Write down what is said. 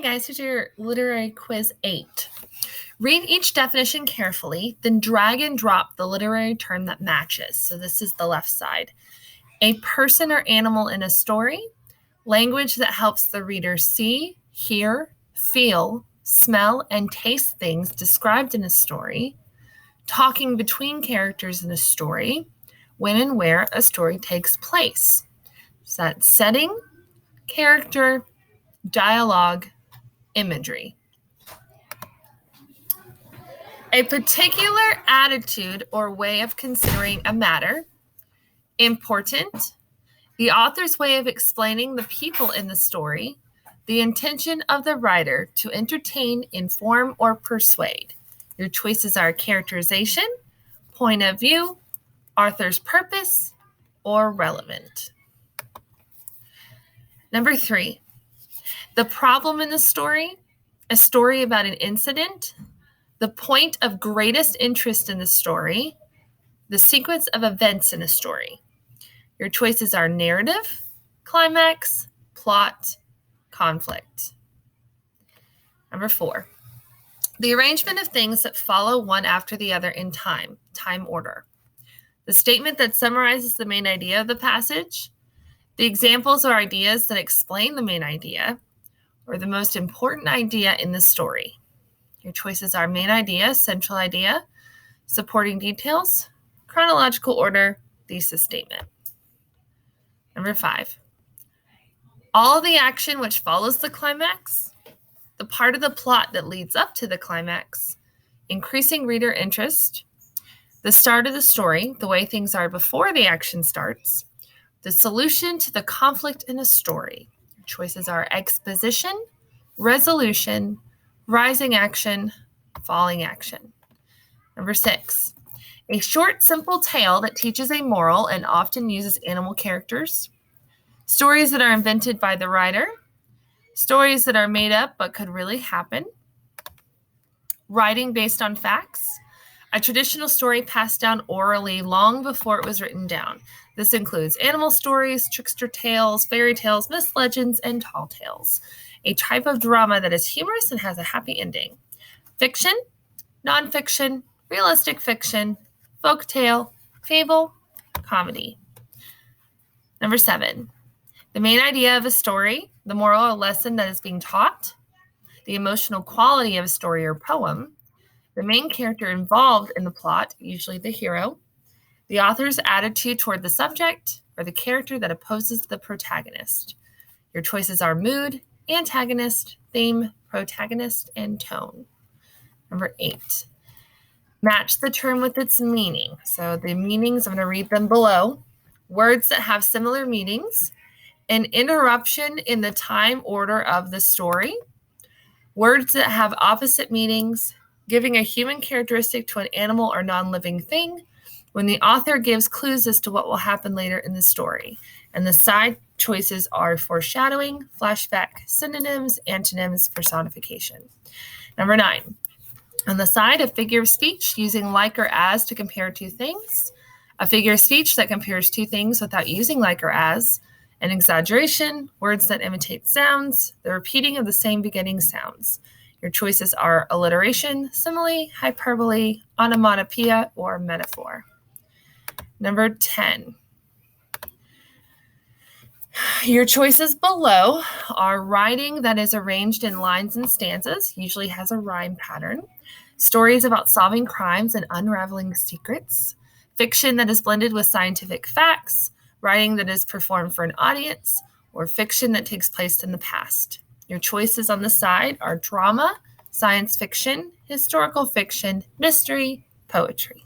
Hi guys, here's your literary quiz 8. Read each definition carefully, then drag and drop the literary term that matches. So this is the left side. A person or animal in a story, language that helps the reader see, hear, feel, smell, and taste things described in a story, talking between characters in a story, when and where a story takes place. So that's setting, character, dialogue, imagery. A particular attitude or way of considering a matter. Important. The author's way of explaining the people in the story. The intention of the writer to entertain, inform, or persuade. Your choices are characterization, point of view, author's purpose, or relevant. Number 3. The problem in the story. A story about an incident. The point of greatest interest in the story, the sequence of events in a story. Your choices are narrative, climax, plot, conflict. Number 4, the arrangement of things that follow one after the other in time order. The statement that summarizes the main idea of the passage, the examples or ideas that explain the main idea, or the most important idea in the story. Your choices are main idea, central idea, supporting details, chronological order, thesis statement. Number 5, all the action which follows the climax, the part of the plot that leads up to the climax, increasing reader interest, the start of the story, the way things are before the action starts, the solution to the conflict in a story. Your choices are exposition, resolution, rising action, falling action. Number 6, a short, simple tale that teaches a moral and often uses animal characters. Stories that are invented by the writer. Stories that are made up but could really happen. Writing based on facts. A traditional story passed down orally long before it was written down. This includes animal stories, trickster tales, fairy tales, myth legends, and tall tales. A type of drama that is humorous and has a happy ending. Fiction, nonfiction, realistic fiction, folktale, fable, comedy. Number 7, the main idea of a story, the moral or lesson that is being taught, the emotional quality of a story or poem, the main character involved in the plot, usually the hero, the author's attitude toward the subject, or the character that opposes the protagonist. Your choices are mood, antagonist, theme, protagonist, and tone. Number 8, match the term with its meaning. So the meanings, I'm going to read them below. Words that have similar meanings, an interruption in the time order of the story, words that have opposite meanings, giving a human characteristic to an animal or non-living thing, when the author gives clues as to what will happen later in the story. And the side choices are foreshadowing, flashback, synonyms, antonyms, personification. Number 9, on the side, a figure of speech using like or as to compare two things, a figure of speech that compares two things without using like or as, an exaggeration, words that imitate sounds, the repeating of the same beginning sounds. Your choices are alliteration, simile, hyperbole, onomatopoeia, or metaphor. Number 10. Your choices below are writing that is arranged in lines and stanzas, usually has a rhyme pattern, stories about solving crimes and unraveling secrets, fiction that is blended with scientific facts, writing that is performed for an audience, or fiction that takes place in the past. Your choices on the side are drama, science fiction, historical fiction, mystery, poetry.